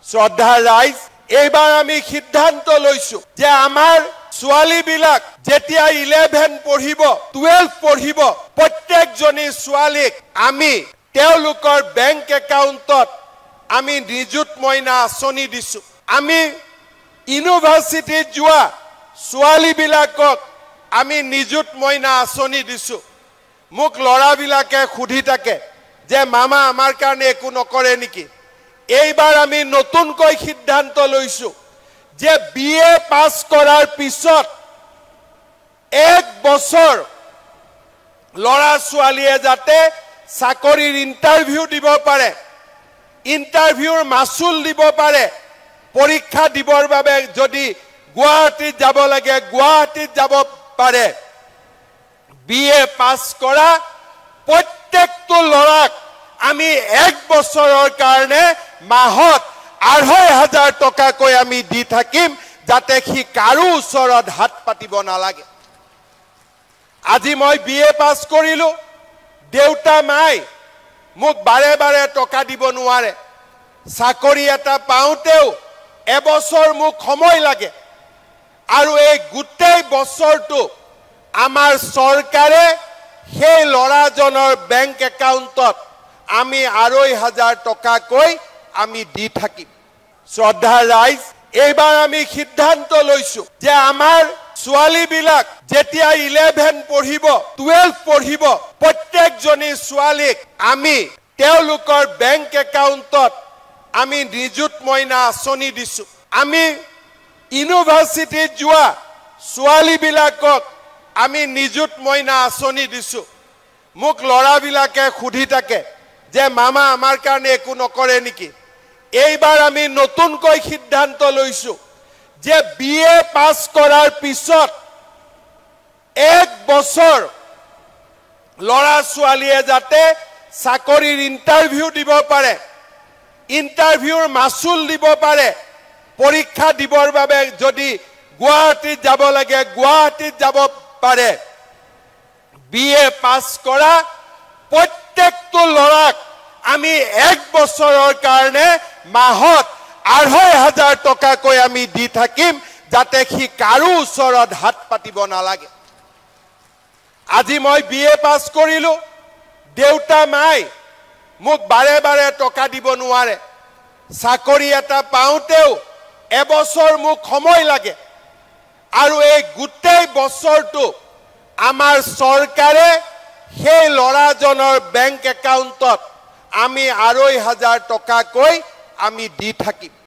শ্ৰদ্ধা ৰাইজ এইবাৰ আমি সিদ্ধান্ত লৈছো যে আমাৰ ছোৱালীবিলাক যেতিয়া 11 পঢ়িব 12 পঢ়িব প্ৰত্যেকজনী ছোৱালীক আমি তেওঁলোকৰ বেংক একাউণ্টত আমি নিযুত মইনা আঁচনি দিছো আমি ইউনিভাৰ্চিটিত যোৱা ছোৱালীবিলাকক আমি নিযুত মইনা আঁচনি দিছো মোক লৰাবিলাকে খুধি থাকে যে মামা আমাৰ কাৰণে একো নকৰে নেকি এইবাৰ আমি নতুনকৈ সিদ্ধান্ত লৈছো যে বিএ পাস কৰাৰ পিছত এক বছৰ লৰা ছোৱালীয়ে যাতে চাকৰিৰ ইন্টাৰভিউ দিব পাৰে ইন্টাৰভিউৰ মাসুল দিব পাৰে পৰীক্ষা দিবৰ বাবে যদি গুৱাহাটীত যাব লাগে গুৱাহাটীত যাব পাৰে বিএ পাস কৰা প্ৰত্যেকটো লৰাক আমি এক বছৰৰ কাৰণে মাহত ২৫০০ টকাকৈ আমি দি থাকিম যাতে সি কাৰো ওচৰত হাত পাতিব নালাগে আজি মই বিএ পাস কৰিলো দেউতা মাই মোক বাৰে বাৰে টকা দিব নোৱাৰে চাকৰি এটা পাওঁতেও এবছৰ মোক সময় লাগে আৰু এই গোটেই বছৰটো আমাৰ চৰকাৰে সেই লৰাজনৰ বেংক একাউণ্টত আমি ২৫০০ টকাকৈ আমি দি থাকিম শ্ৰদ্ধা ৰাইজ এইবাৰ আমি সিদ্ধান্ত লৈছো যে আমাৰ ছোৱালীবিলাক যেতিয়া 11 পঢ়িব 12 পঢ়িব প্ৰত্যেকজনী ছোৱালীক আমি তেওঁলোকৰ বেংক একাউণ্টত আমি নিযুত মইনা আঁচনি দিছো আমি ইউনিভাৰ্চিটিত যোৱা ছোৱালীবিলাকক আমি নিযুত মইনা আঁচনি দিছো মোক লৰাবিলাকে খুধি থাকে যে মামা আমাৰ কাৰণে একো নকৰে নেকি এইবাৰ আমি নতুনকৈ সিদ্ধান্ত লৈছো যে বিএ পাস কৰাৰ পিছত এক বছৰ লৰা ছোৱালীয়ে যাতে চাকৰিৰ ইন্টাৰভিউ দিব পাৰে ইন্টাৰভিউৰ মাসুল দিব পাৰে পৰীক্ষা দিবৰ বাবে যদি গুৱাহাটীত যাব লাগে গুৱাহাটীত যাব পাৰে বিএ পাস কৰা প্ৰত্যেকটো লৰাক আমি এক বছৰৰ কাৰণে মাহত ২৫০০ টকাকৈ আমি দি থাকিম যাতে সি কাৰো ওচৰত হাত পাতিব নালাগে আজি মই বিএ পাস কৰিলো দেউতা মাই মোক বাৰে বাৰে টকা দিব নোৱাৰে চাকৰি এটা পাওঁতেও এবছৰ মোক সময় লাগে আৰু এই গোটেই বছৰটো আমাৰ চৰকাৰে সেই লৰাজনৰ বেংক একাউণ্টত আমি ২৫০০ টকাকৈ আমি দি থাকিম